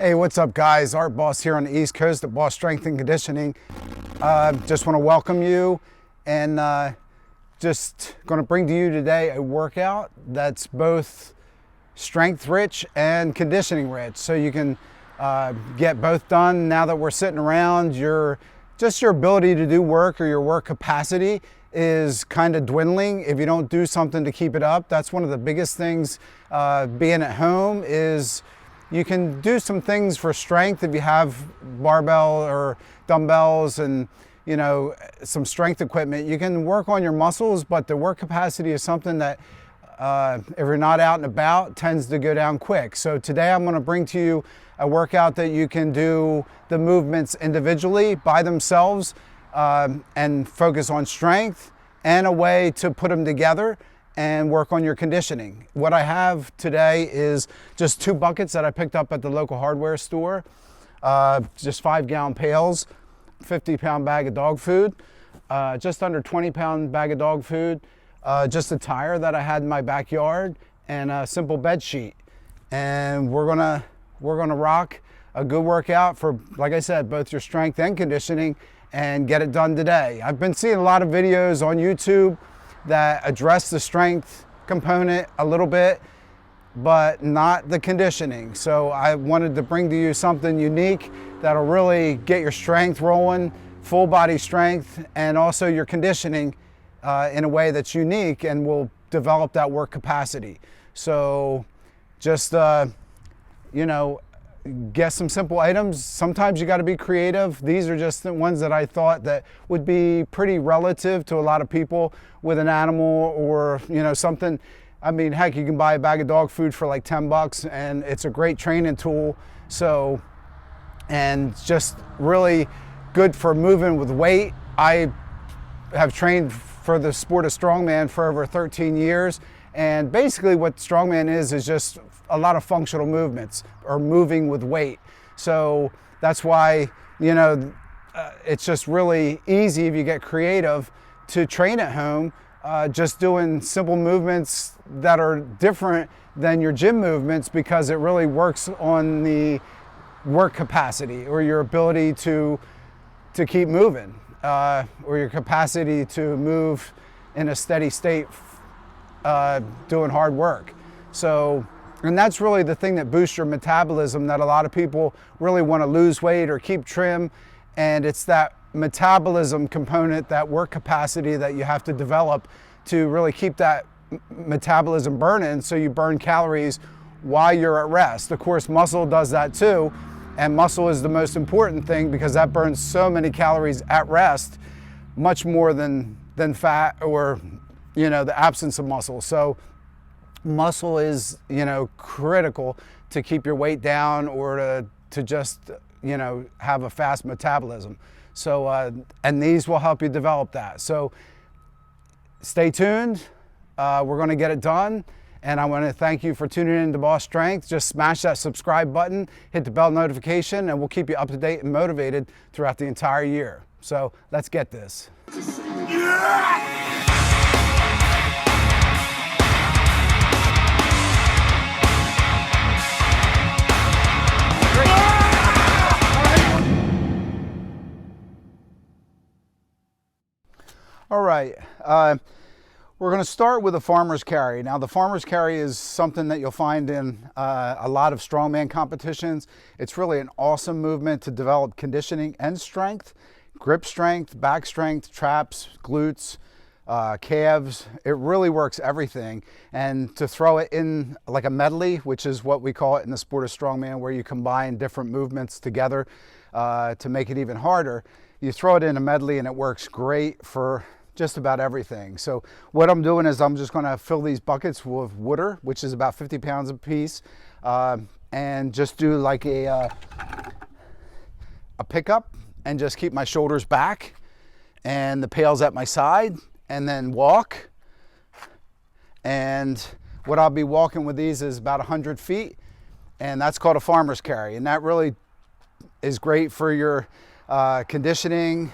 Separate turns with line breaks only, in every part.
Hey, what's up guys? Art Boss here on the East Coast at Boss Strength and Conditioning. Just want to welcome you and just going to bring to you today a workout that's both strength rich and conditioning rich. So you can get both done now that we're sitting around. Your ability to do work or your work capacity is kind of dwindling if you don't do something to keep it up. That's one of the biggest things being at home is you can do some things for strength if you have barbell or dumbbells and some strength equipment. You can work on your muscles, but the work capacity is something that if you're not out and about tends to go down quick. So today I'm going to bring to you a workout that you can do the movements individually by themselves and focus on strength, and a way to put them together and work on your conditioning. What I have today is just 2 buckets that I picked up at the local hardware store, just 5-gallon pails, 50-pound bag of dog food, just under 20-pound bag of dog food, just a tire that I had in my backyard, and a simple bed sheet. And we're gonna rock a good workout for, like I said, both your strength and conditioning, and get it done today. I've been seeing a lot of videos on YouTube that address the strength component a little bit, but not the conditioning. So I wanted to bring to you something unique that'll really get your strength rolling, full body strength, and also your conditioning in a way that's unique and will develop that work capacity. So just, get some simple items. Sometimes you got to be creative. These are just the ones that I thought that would be pretty relative to a lot of people with an animal or something. I mean, heck, you can buy a bag of dog food for like 10 bucks and it's a great training tool. So, and just really good for moving with weight. I have trained for the sport of strongman for over 13 years. And basically what strongman is just a lot of functional movements or moving with weight. So that's why, it's just really easy if you get creative to train at home, just doing simple movements that are different than your gym movements, because it really works on the work capacity or your ability to keep moving, or your capacity to move in a steady state doing hard work. So, and that's really the thing that boosts your metabolism, that a lot of people really want to lose weight or keep trim. And it's that metabolism component, that work capacity that you have to develop to really keep that metabolism burning, so you burn calories while you're at rest. Of course, muscle does that too. And muscle is the most important thing because that burns so many calories at rest, much more than fat or the absence of muscle. So muscle is critical to keep your weight down or to just have a fast metabolism. So and these will help you develop that. So stay tuned. We're going to get it done, and I want to thank you for tuning in to Boss Strength. Just smash that subscribe button, hit the bell notification, and we'll keep you up to date and motivated throughout the entire year. So let's get this. All right, we're going to start with a farmer's carry. Now, the farmer's carry is something that you'll find in a lot of strongman competitions. It's really an awesome movement to develop conditioning and strength, grip strength, back strength, traps, glutes, calves. It really works everything. And to throw it in like a medley, which is what we call it in the sport of strongman, where you combine different movements together to make it even harder. You throw it in a medley and it works great for just about everything. So what I'm doing is I'm just going to fill these buckets with water, which is about 50 pounds a piece, and just do like a pickup and just keep my shoulders back and the pails at my side, and then walk. And what I'll be walking with these is about 100 feet, and that's called a farmer's carry. And that really is great for your conditioning,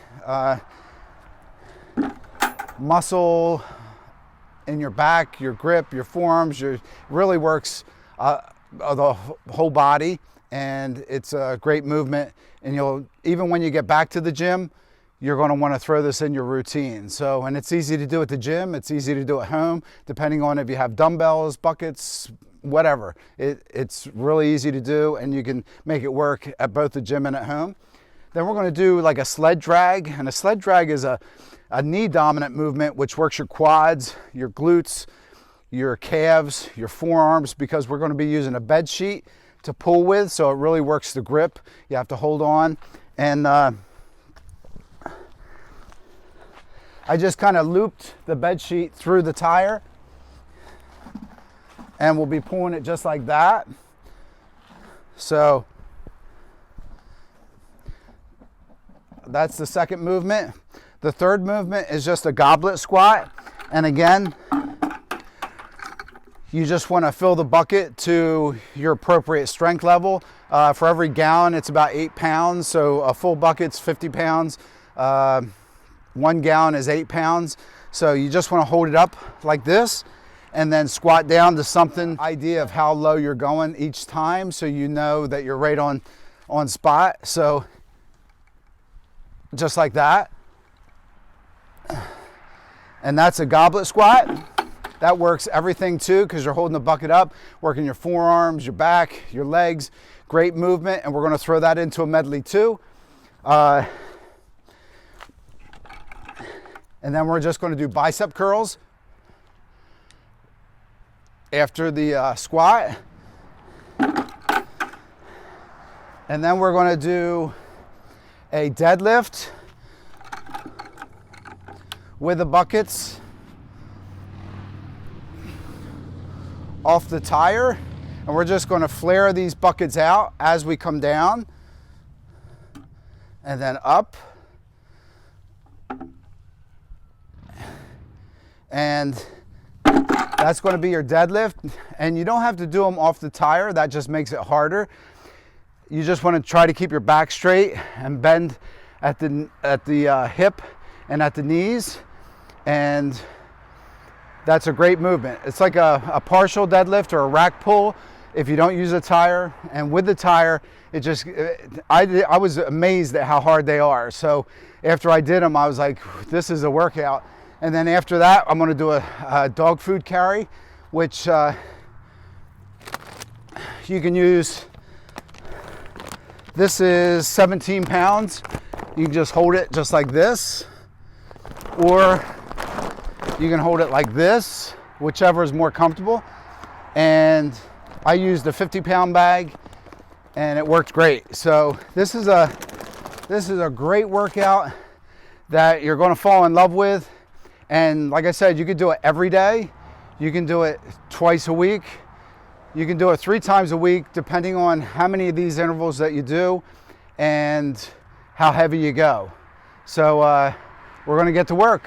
muscle in your back, your grip, your forearms. Really works the whole body. and it's a great movement. And you'll, even when you get back to the gym, you're going to want to throw this in your routine. So, and it's easy to do at the gym, it's easy to do at home, depending on if you have dumbbells, buckets, whatever. It's really easy to do, and you can make it work at both the gym and at home. Then we're going to do like a sled drag, and a sled drag is a knee dominant movement which works your quads, your glutes, your calves, your forearms, because we're going to be using a bed sheet to pull with, so it really works the grip. You have to hold on, and I just kind of looped the bed sheet through the tire, and we'll be pulling it just like that. So that's the second movement. The third movement is just a goblet squat, and again, you just want to fill the bucket to your appropriate strength level. For every gallon, it's about 8 pounds, so a full bucket's 50 pounds. 1 gallon is 8 pounds. So you just want to hold it up like this and then squat down to something, idea of how low you're going each time, so you know that you're right on spot. So just like that. And that's a goblet squat. That works everything too, because you're holding the bucket up, working your forearms, your back, your legs. Great movement, and we're going to throw that into a medley too. And then we're just going to do bicep curls after the squat. And then we're going to do a deadlift with the buckets off the tire, and we're just going to flare these buckets out as we come down and then up, and that's going to be your deadlift. And you don't have to do them off the tire, that just makes it harder. You just want to try to keep your back straight and bend at the hip and at the knees, and that's a great movement. It's like a partial deadlift or a rack pull if you don't use a tire. And with the tire, I was amazed at how hard they are. So after I did them, I was like, this is a workout. And then after that, I'm going to do a dog food carry, which you can use. This is 17 pounds. You can just hold it just like this, or you can hold it like this, whichever is more comfortable. And I used a 50-pound bag, and it worked great. So this is a great workout that you're going to fall in love with. And like I said, you could do it every day. You can do it twice a week. You can do it 3 times a week, depending on how many of these intervals that you do and how heavy you go. So we're going to get to work.